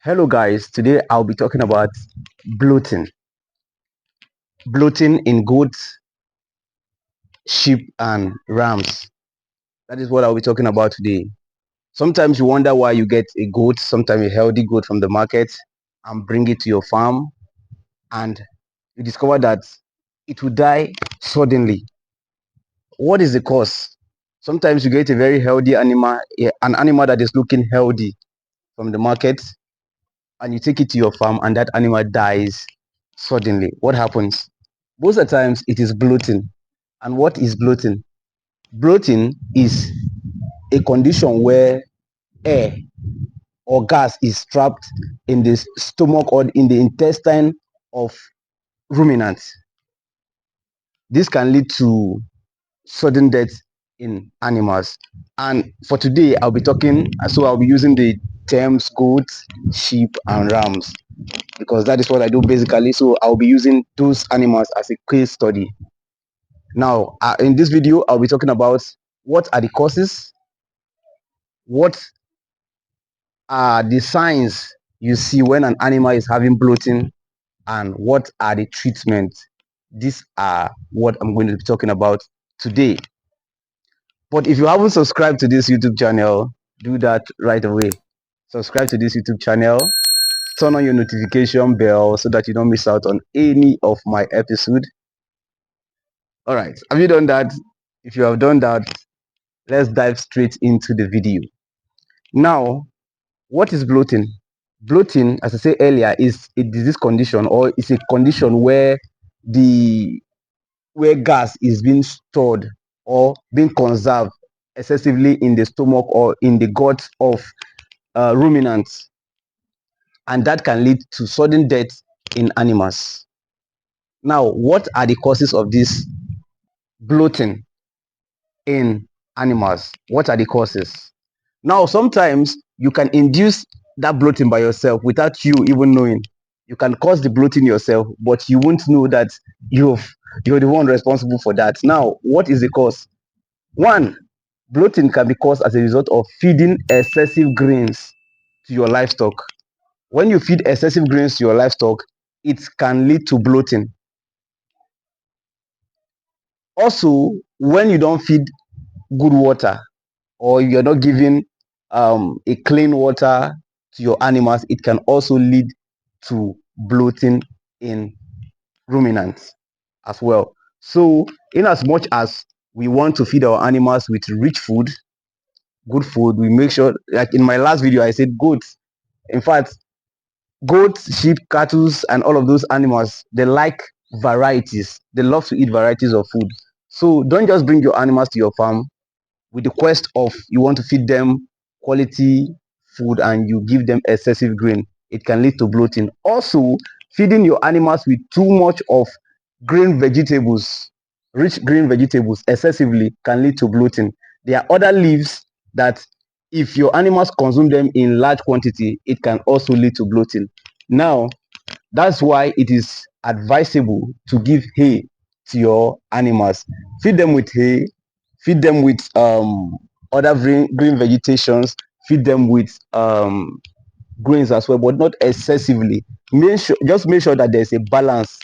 Hello guys, today I'll be talking about bloating. Bloating in goats, sheep and rams. That is what I'll be talking about today. Sometimes you wonder why you get a goat, sometimes a healthy goat from the market and bring it to your farm and you discover that it will die suddenly. What is the cause? Sometimes you get a very healthy animal, an animal that is looking healthy from the market, and you take it to your farm and that animal dies suddenly. What happens? Most of the times it is bloating. And what is bloating? Bloating is a condition where air or gas is trapped in the stomach or in the intestine of ruminants. This can lead to sudden death in animals. And for today, I'll be using the terms goats, sheep, and rams because that is what I do basically. So I'll be using those animals as a case study. Now, in this video, I'll be talking about what are the causes, what are the signs you see when an animal is having bloating, and what are the treatments. These are what I'm going to be talking about today. But if you haven't subscribed to this YouTube channel, do that right away. Subscribe to this YouTube channel, turn on your notification bell so that you don't miss out on any of my episode. All right, have you done that? If you have done that, let's dive straight into the video. Now, what is bloating? Bloating, as I said earlier, is a disease condition or it's a condition where gas is being stored or being conserved excessively in the stomach or in the gut of ruminants, and that can lead to sudden death in animals. Now, what are the causes of this bloating in animals? What are the causes? Now, sometimes you can induce that bloating by yourself without you even knowing. You can cause the bloating yourself, but you won't know that you're the one responsible for that. Now, what is the cause? One, bloating can be caused as a result of feeding excessive grains to your livestock. When you feed excessive grains to your livestock, it can lead to bloating. Also, when you don't feed good water or you're not giving a clean water to your animals, it can also lead to bloating in ruminants as well. So, in as much as we want to feed our animals with rich food, good food, we make sure, like in my last video, I said goats. In fact, goats, sheep, cattle, and all of those animals, they like varieties. They love to eat varieties of food. So, don't just bring your animals to your farm with the quest of you want to feed them quality food and you give them excessive grain. It can lead to bloating. Also, feeding your animals with too much of green vegetables, rich green vegetables excessively can lead to bloating. There are other leaves that if your animals consume them in large quantity, it can also lead to bloating. Now, that's why it is advisable to give hay to your animals. Feed them with hay, feed them with other green vegetations, feed them with grains as well, but not excessively. Just make sure that there's a balance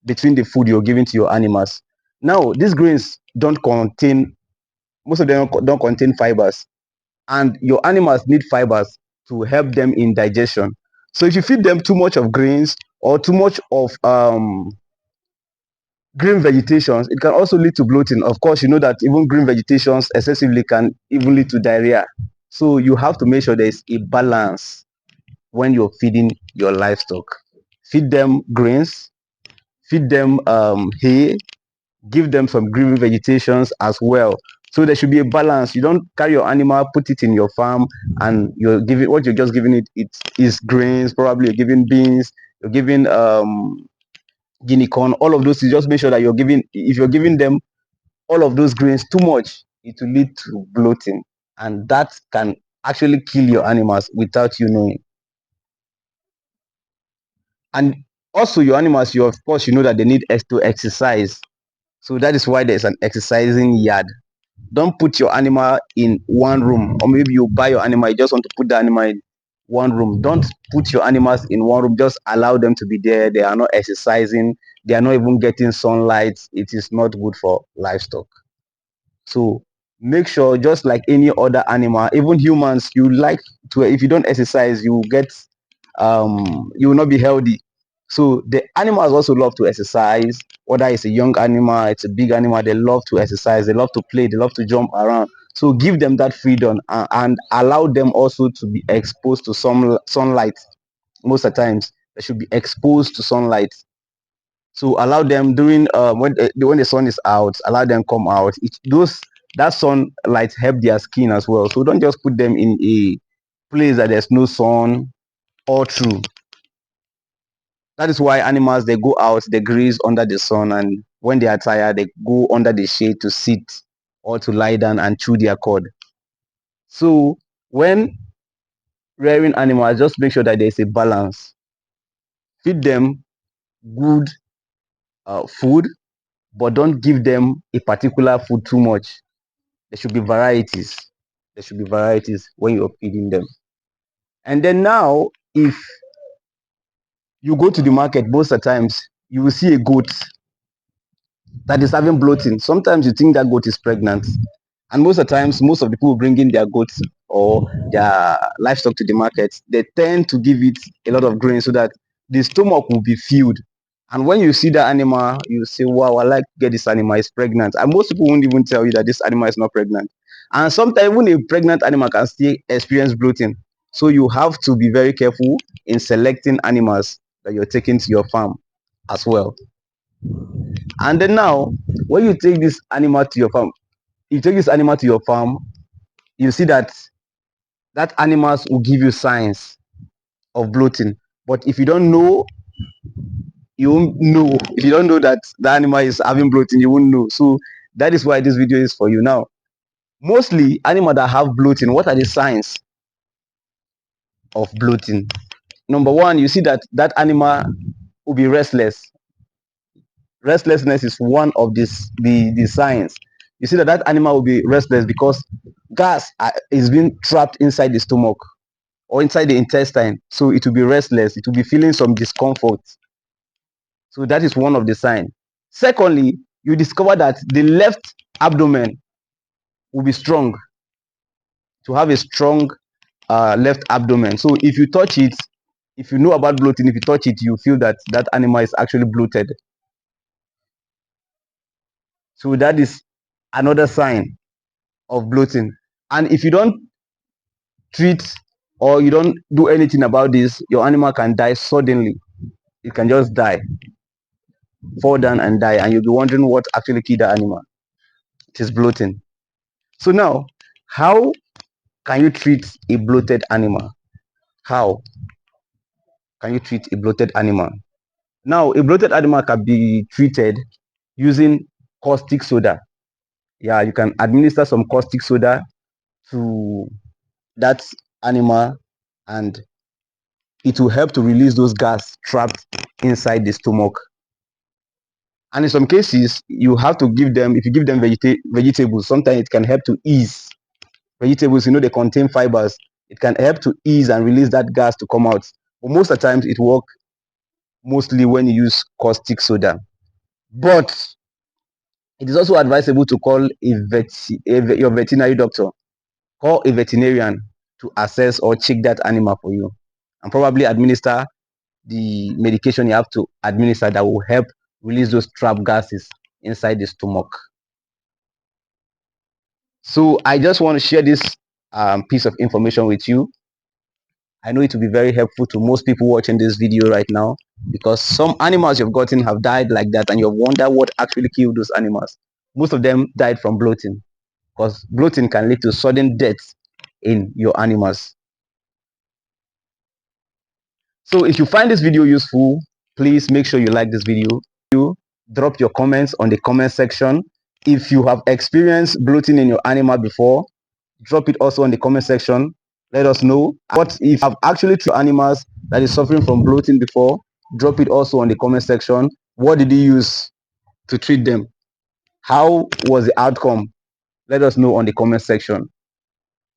between the food you're giving to your animals. Now, these grains don't contain, most of them don't contain fibers, and your animals need fibers to help them in digestion. So if you feed them too much of grains or too much of green vegetations, it can also lead to bloating. Of course, you know that even green vegetations excessively can even lead to diarrhea. So you have to make sure there is a balance when you're feeding your livestock. Feed them grains, feed them hay, give them some green vegetations as well. So there should be a balance. You don't carry your animal, put it in your farm, and you're giving what you're just giving it is grains. Probably you're giving beans, you're giving guinea corn, all of those. You just make sure that you're giving. If you're giving them all of those grains too much, it will lead to bloating, and that can actually kill your animals without you knowing. And also, your animals, you of course, you know that they need to exercise. So that is why there's an exercising yard. Don't put your animal in one room, or maybe you buy your animal, you just want to put the animal one room. Don't put your animals in one room. Just allow them to be there. They are not exercising. They are not even getting sunlight. It is not good for livestock. So make sure, just like any other animal, even humans, you like to, if you don't exercise, you get you will not be healthy. So the animals also love to exercise, whether it's a young animal, it's a big animal, they love to exercise, they love to play, they love to jump around. So give them that freedom, and allow them also to be exposed to some sunlight. Most of the times they should be exposed to sunlight. So allow them during when the sun is out, allow them come out. Those that sunlight help their skin as well. So don't just put them in a place that there's no sun all through. That is why animals, they go out, they graze under the sun, and when they are tired, they go under the shade to sit or to lie down and chew their cord. So when rearing animals, just make sure that there's a balance. Feed them good food, but don't give them a particular food too much. There should be varieties. There should be varieties when you're feeding them. And then now, if you go to the market, most of the times you will see a goat that is having bloating. Sometimes you think that goat is pregnant, and most of the times, most of the people bringing their goats or their livestock to the market, they tend to give it a lot of grain so that the stomach will be filled. And when you see that animal, you say, wow, I like to get this animal is pregnant. And most people won't even tell you that this animal is not pregnant. And sometimes even a pregnant animal can still experience bloating. So you have to be very careful in selecting animals that you're taking to your farm as well. And then now, when you take this animal to your farm, you take this animal to your farm, you see that that animals will give you signs of bloating. But if you don't know, you won't know. If you don't know that the animal is having bloating, you won't know. So that is why this video is for you. Now, mostly animals that have bloating, what are the signs of bloating? Number one, you see that that animal will be restless. Restlessness is one of the signs. You see that that animal will be restless because gas is being trapped inside the stomach or inside the intestine. So it will be restless. It will be feeling some discomfort. So that is one of the signs. Secondly, you discover that the left abdomen will be strong, to have a strong left abdomen. So if you touch it, if you know about bloating, if you touch it, you feel that that animal is actually bloated. So that is another sign of bloating. And if you don't treat or you don't do anything about this, your animal can die suddenly. It can just die, fall down and die, and you'll be wondering what actually killed the animal. It is bloating. So now, how can you treat a bloated animal? How can you treat a bloated animal? Now, a bloated animal can be treated using caustic soda. Yeah, you can administer some caustic soda to that animal, and it will help to release those gas trapped inside the stomach. And in some cases, you have to give them, if you give them vegetables, sometimes it can help to ease. Vegetables, they contain fibers. It can help to ease and release that gas to come out. But most of the times, it works mostly when you use caustic soda. But it is also advisable to call your veterinary doctor. Call a veterinarian to assess or check that animal for you, and probably administer the medication you have to administer that will help release those trapped gases inside the stomach. So I just want to share this piece of information with you. I know it will be very helpful to most people watching this video right now, because some animals you've gotten have died like that, and you've wondered what actually killed those animals. Most of them died from bloating, because bloating can lead to sudden death in your animals. So if you find this video useful, please make sure you like this video. Drop your comments on the comment section. If you have experienced bloating in your animal before, drop it also on the comment section. Let us know. What if you have actually treated animals that is suffering from bloating before? Drop it also on the comment section. What did you use to treat them? How was the outcome? Let us know on the comment section.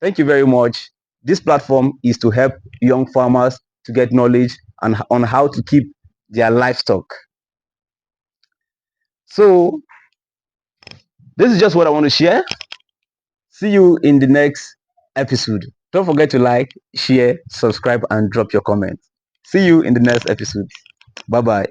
Thank you very much. This platform is to help young farmers to get knowledge on how to keep their livestock. So this is just what I want to share. See you in the next episode. Don't forget to like, share, subscribe, and drop your comments. See you in the next episode. Bye bye.